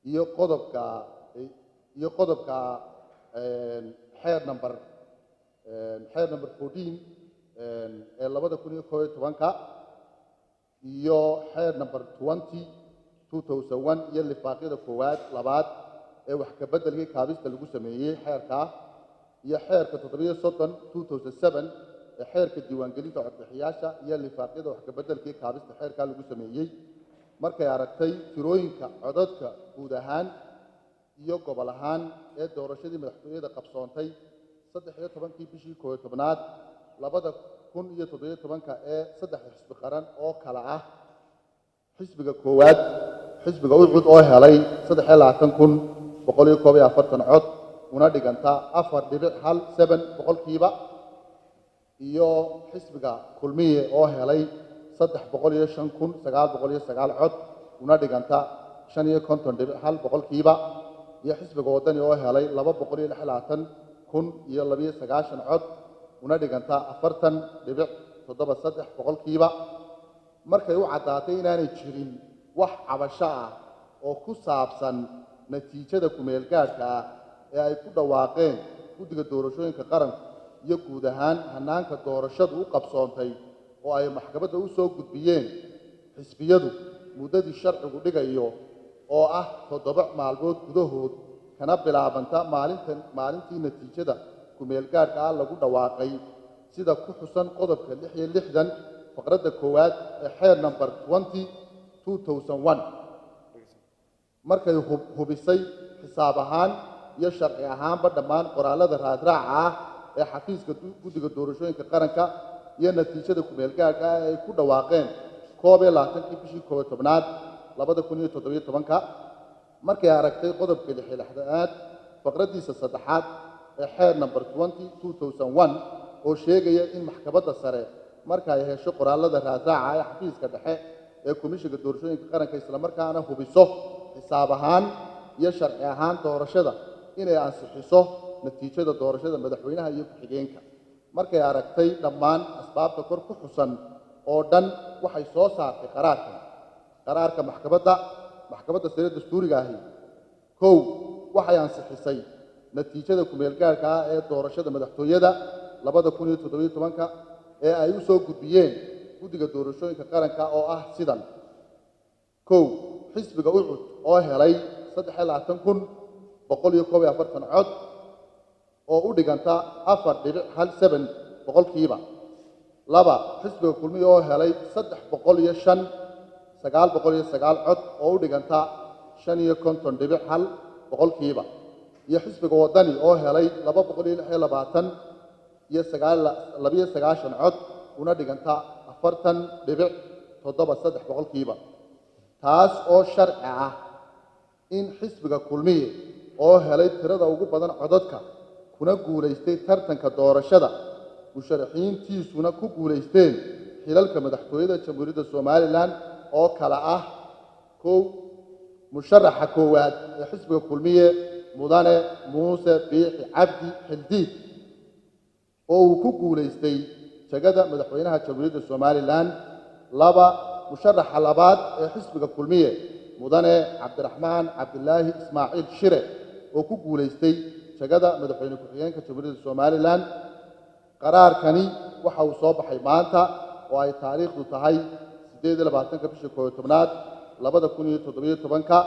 iyo qodobka iyo qodobka xeer number 14 ee 2011 iyo xeer number 2001 iyo lifaaqyada koowaad labaad ee wax ka bedelkii kaabista lagu sameeyay xeerka iyo xeerka 2007 ee xeerka diiwaangelinta codbixiyaasha iyo lifaaqyada wax ka bedelkii kaabista xeerka lagu sameeyay markay aragtay tirooyinka codadka guud ahaan iyo gobol ahaan ee doorashadii madaxtooyada qabsoontay 13 bishii 11aad 2017 ee saddex xisbi qaran oo kala ah xisbiga koowaad xisbiga ucud oo helay 23,141 cod una dhiganta 4.17% iyo xisbiga kulmiye oo helay 305,909 cod una dhiganta 55.1% iyo xisbiga wadani oo helay 226,029 cod una dhiganta 40.73% markay u cadaatay inaanay jirin wax cabasho ah oo ku saabsan natiijada kumeel gaarka ah ee ay ku dhawaaqeen guddiga doorashooyinka qaranka iyo guud ahaan hanaanka doorashadu u qabsoontay oo ay maxkamadda u soo gudbiyeen xisbiyadu muddadii sharcigu dhigayo oo ah 7 maalmood gudahood kana bilaabanta maalintii natiijada kumeel gaarka ah lagu dhawaaqay sida ku xusan qodobka 66 faqradda koowaad ee xeer number 2001 markay hubisay xisaab ahaan iyo sharci ahaanba dhammaan qoraalada raadraaca ah ee xafiiska guddiga doorashooyinka qaranka iyo natiijada kumeel gaarka ah ay ku dhawaaqeen 21 bishii 11aad 2017 markay aragtay qodobka 66aad faqraddiisa saddexaad ee xeer number 2001 oo sheegaya in maxkamadda sare marka ay hesho qoraalada raadraaca ee xafiiska dhexe ee komishiga doorashooyinka qaranka isla markaana hubiso xisaab ahaan iyo sharci ahaan doorashada inay ansixiso natiijada doorashada madaxweynaha iyo ku-xigeenka markay aragtay dhammaan asbaabta kor ku xusan oo dhan waxay soo saartay qaraarka maxkamadda sare dastuuriga ahi kow waxay ansixisay natiijada kumeel gaarka ah ee doorashada madaxtooyada 2017 ee ay u soo gudbiyeen guddiga doorashooyinka qaranka oo ah sidan kow xisbiga ucud oo helay 23,141 cod oo u dhiganta 4.17%. laba xisbiga kulmiye oo helay 305,909 cod oo u dhiganta 55.1%. iyo xisbiga wadani oo helay 226,929 cod una dhiganta 40.73%. taas oo sharci ah in xisbiga kulmiye oo helay tirada ugu badan codadka kuna guuleystay tartanka doorashada musharaxiintiisuna ku guuleysteen xilalka madaxtooyada jamhuuriyadda Soomaaliland oo kala ah kow musharaxa koowaad ee xisbiga kulmiye mudane muuse biixi cabdi xildiid oo uu ku guuleystay jagada madaxweynaha jamhuuriyadda Soomaaliland laba musharaxa labaad ee xisbiga kulmiye mudane cabdiraxmaan cabdilaahi ismaaciil shire oo ku guuleystay jagada madaxweyne ku-xigeenka jamhuuriyadda Soomaaliland qaraarkani waxa uu soo baxay maanta oo ay taariikhdu tahay 28 bishii 11aad 2017